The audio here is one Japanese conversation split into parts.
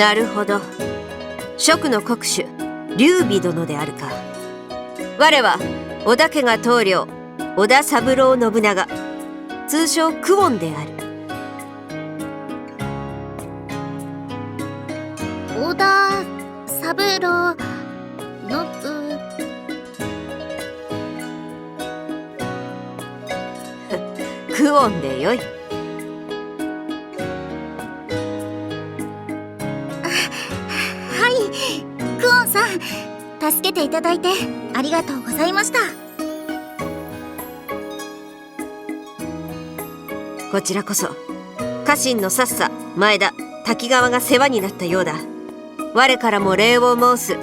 なるほど。蜀の国主劉備殿であるか。我は織田家が棟梁織田三郎信長、通称久遠である。織田三郎久遠でよい。はい、久遠さん、助けていただいてありがとうございました。こちらこそ家臣のさっさ、前田、滝川が世話になったようだ。我からも礼を申す。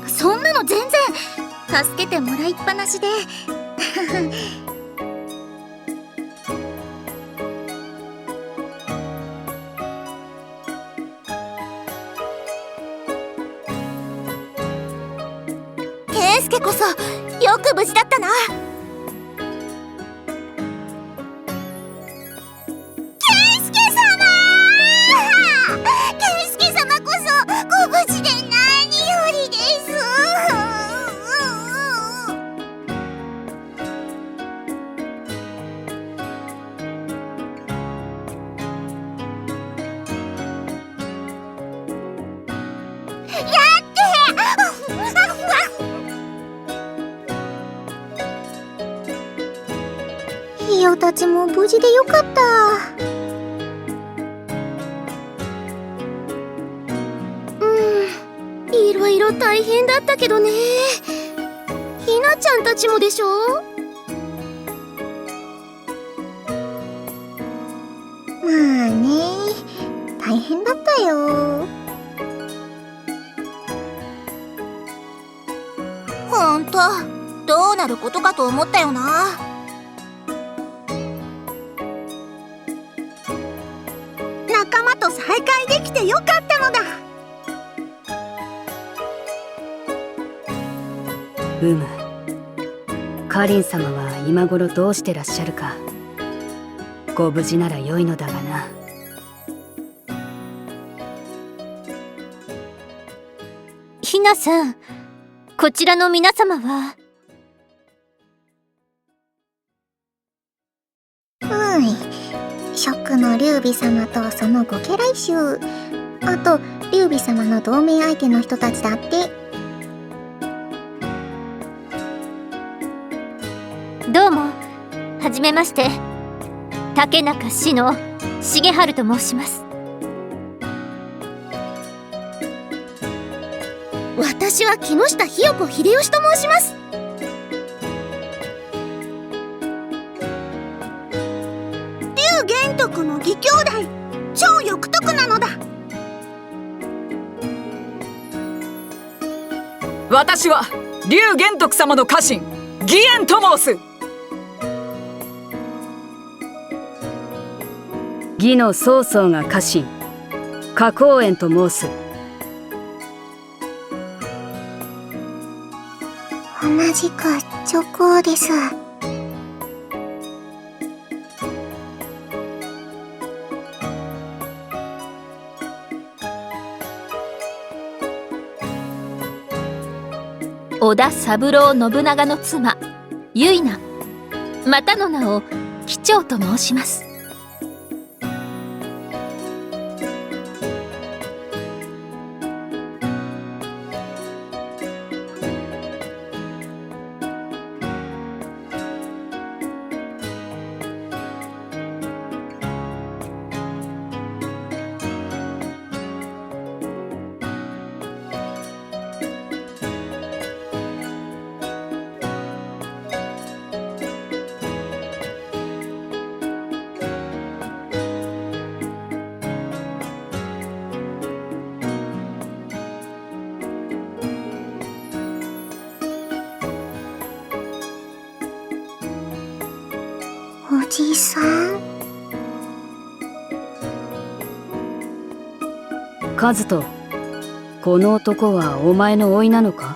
そんなの全然助けてもらいっぱなしで圭介こそよく無事だったな。圭介様こそご無事で何よりです。ひよたちも無事でよかった。いろいろ大変だったけどね。ひなちゃんたちもでしょ。まあね、大変だったよ。ほんとどうなることかと思ったよな。仲間と再会できてよかったのだ。かりん様は今頃どうしてらっしゃるか。ご無事なら良いのだがな。ひなさん、こちらの皆様は。蜀の劉備様とそのご家来衆、あと劉備様の同盟相手の人たちだって。どうも、はじめまして。竹中氏の重春と申します。私は木下ひよ子秀吉と申します。劉玄徳の義兄弟、超翼徳なのだ。私は劉玄徳様の家臣義円と申す。義の曹操が家臣花公園と申す。同じく直行です。織田三郎信長の妻結菜、またの名を貴重と申します。おじさん。和人、この男はお前の甥なのか？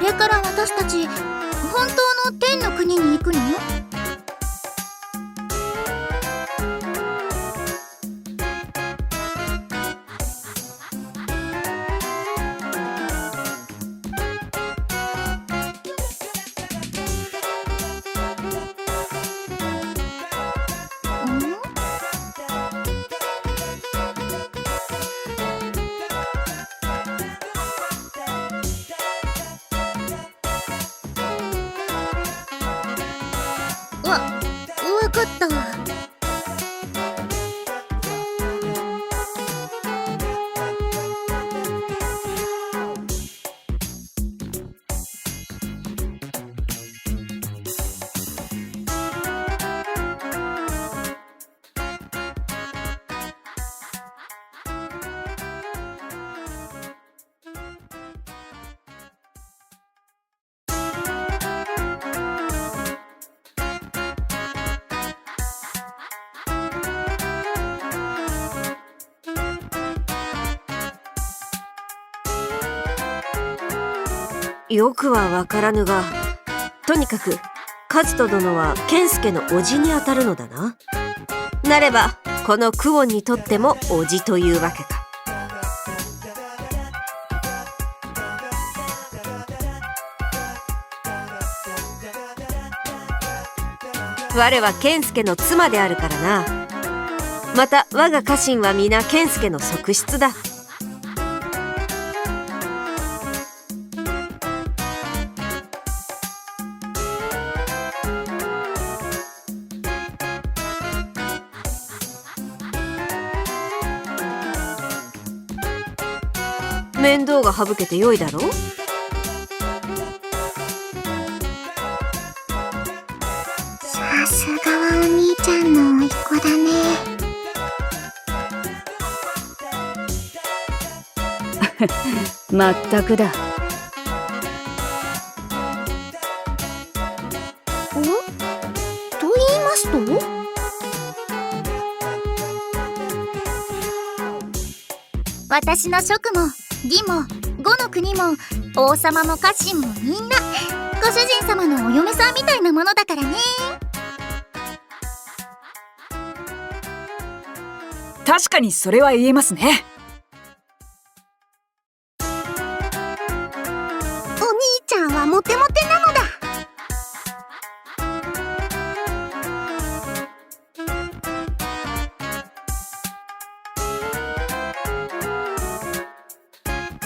れから私たち本当の天の国に行くの？わかったわ。よくはわからぬが、とにかくカズト殿は健介の叔父にあたるのだな。なればこのクオンにとっても叔父というわけか。我は健介の妻であるからな。また我が家臣は皆健介の側室だ。面倒が省けてよいだろう。さすがはお兄ちゃんの甥っ子だね。まったくだ。お？と言いますと？私の職も義も呉の国も王様も家臣もみんなご主人様のお嫁さんみたいなものだからね。確かにそれは言えますね。お兄ちゃんはモテモテなのだ。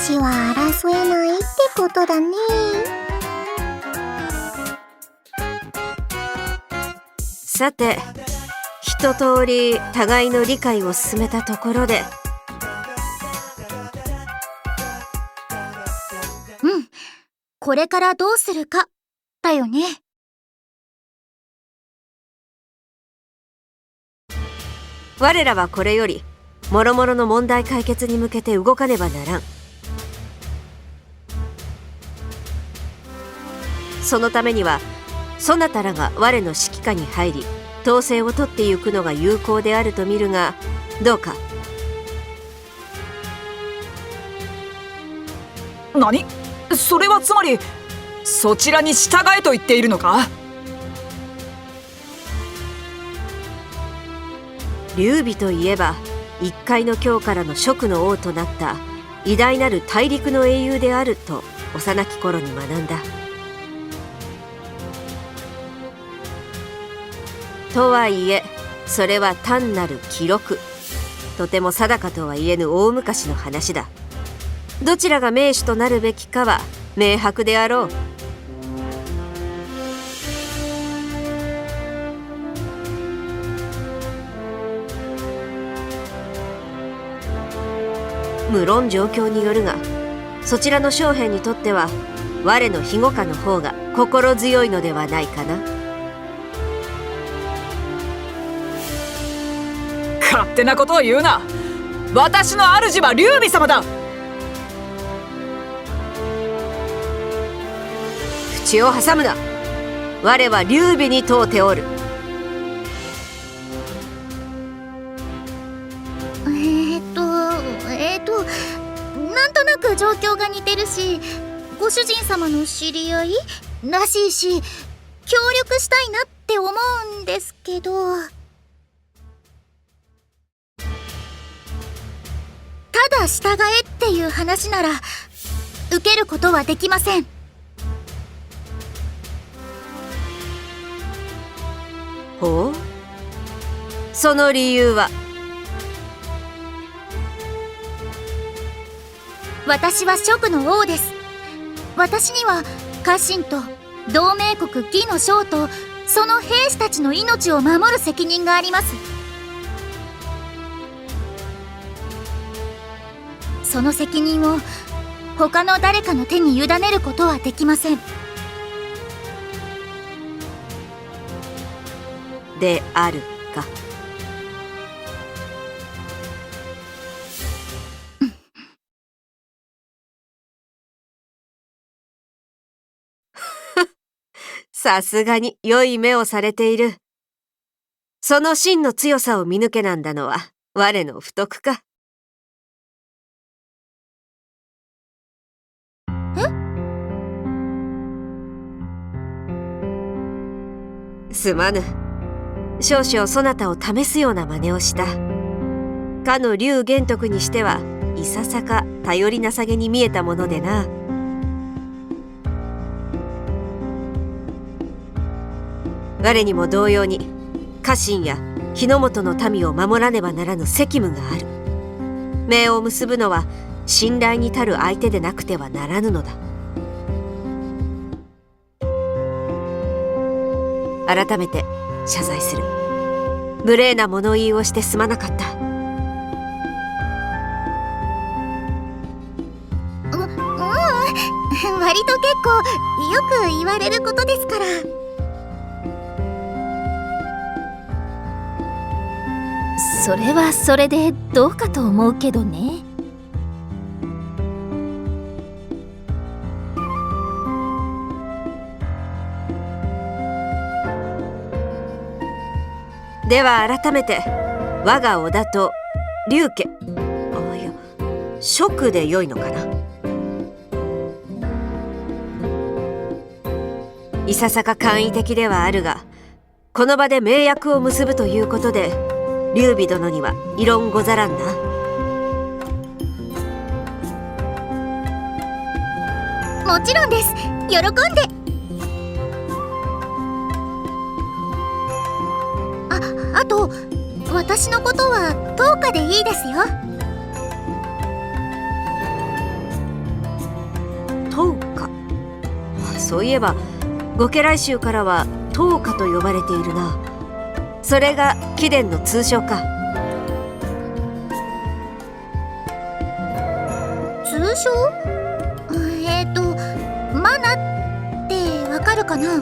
血は争えないってことだね。さて、一通り互いの理解を進めたところで、これからどうするかだよね。我らはこれより諸々の問題解決に向けて動かねばならん。そのためにはそなたらが我の指揮下に入り統制を取ってゆくのが有効であると見るが、どうか。何？それはつまりそちらに従えと言っているのか？劉備といえば一介の京からの蜀の王となった偉大なる大陸の英雄であると幼き頃に学んだ。とはいえそれは単なる記録、とても定かとは言えぬ大昔の話だ。どちらが名手となるべきかは明白であろう。無論状況によるが、そちらの将兵にとっては我の庇護下の方が心強いのではないかな。勝手なことを言うな。私の主は劉備様だ。口を挟むな。我は劉備に問うておる。なんとなく状況が似てるし、ご主人様の知り合いらしいし、協力したいなって思うんですけど、ただ従えっていう話なら受けることはできません。ほう、その理由は？私は蜀の王です。私には家臣と同盟国魏の将とその兵士たちの命を守る責任があります。その責任を他の誰かの手に委ねることはできません。であるか。さすがに良い目をされている。その真の強さを見抜けなんだのは我の不徳か。すまぬ。少々そなたを試すような真似をした。かの劉玄徳にしてはいささか頼りなさげに見えたものでな。我にも同様に家臣や日の本の民を守らねばならぬ責務がある。盟を結ぶのは信頼に足る相手でなくてはならぬのだ。改めて謝罪する。無礼な物言いをしてすまなかった。割と結構よく言われることですから。それはそれでどうかと思うけどね。では改めて我が織田と劉家、いや蜀でよいのかな。いささか簡易的ではあるが、この場で盟約を結ぶということで劉備殿には異論ござらんな。もちろんです。喜んで。あと私のことは10日でいいですよ。10日。そういえば御家来衆からは10日と呼ばれているな。それが貴殿の通称か。通称？マナってわかるかな？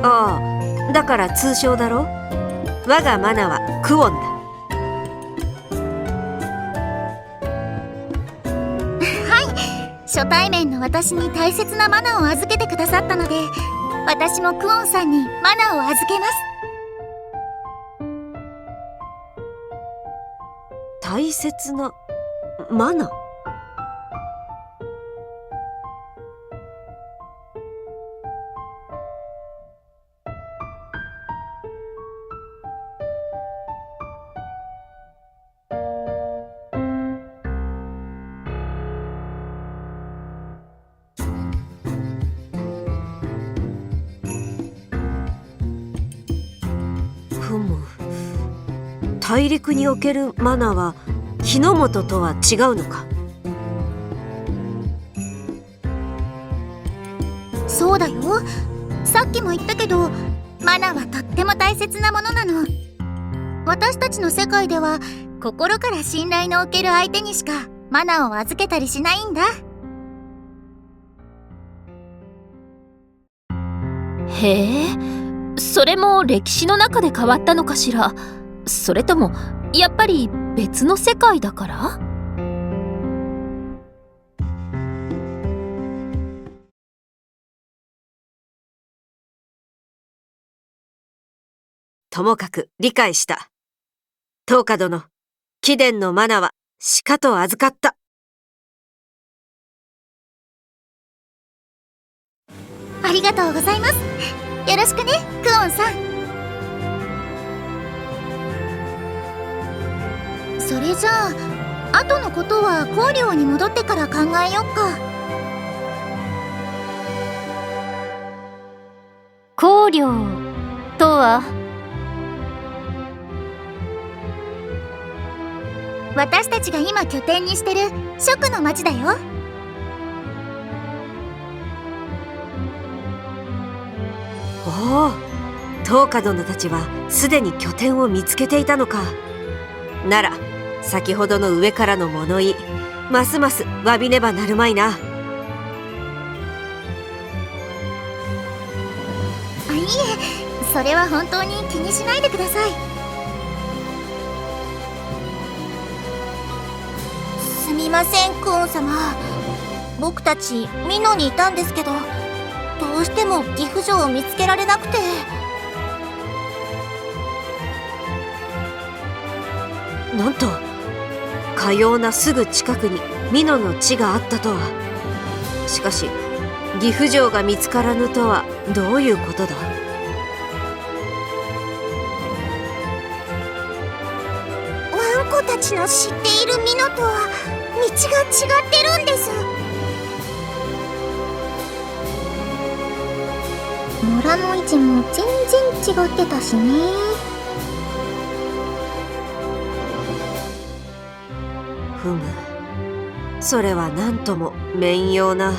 ああ、だから通称だろ。我がマナはクオンだ。はい、初対面の私に大切なマナを預けてくださったので、私もクオンさんにマナを預けます。大切なマナ？大陸におけるマナは日の本とは違うのか。そうだよ。さっきも言ったけど、マナはとっても大切なものなの。私たちの世界では心から信頼のおける相手にしかマナを預けたりしないんだ。へえ、それも歴史の中で変わったのかしら。それともやっぱり別の世界だから？ともかく理解した。東華殿、貴殿のマナはしかと預かった。ありがとうございます。よろしくね、クオンさん。それじゃあ後のことは光陵に戻ってから考えよっか。光陵とは？私たちが今拠点にしてる蜀の町だよ。おお、東花殿たちはすでに拠点を見つけていたのか。なら先ほどの上からの物言い、ますます詫びねばなるまいな。あ、いいえ、それは本当に気にしないでください。すみません、クオン様。僕たち美濃にいたんですけど、どうしても岐阜城を見つけられなくて。なんと、かようなすぐ近くに美濃の地があったとは。しかし岐阜城が見つからぬとはどういうことだ。ワンコたちの知っている美濃とは道が違ってるんです。村の位置も全然違ってたしね。ふむ、それはなんとも面妖な。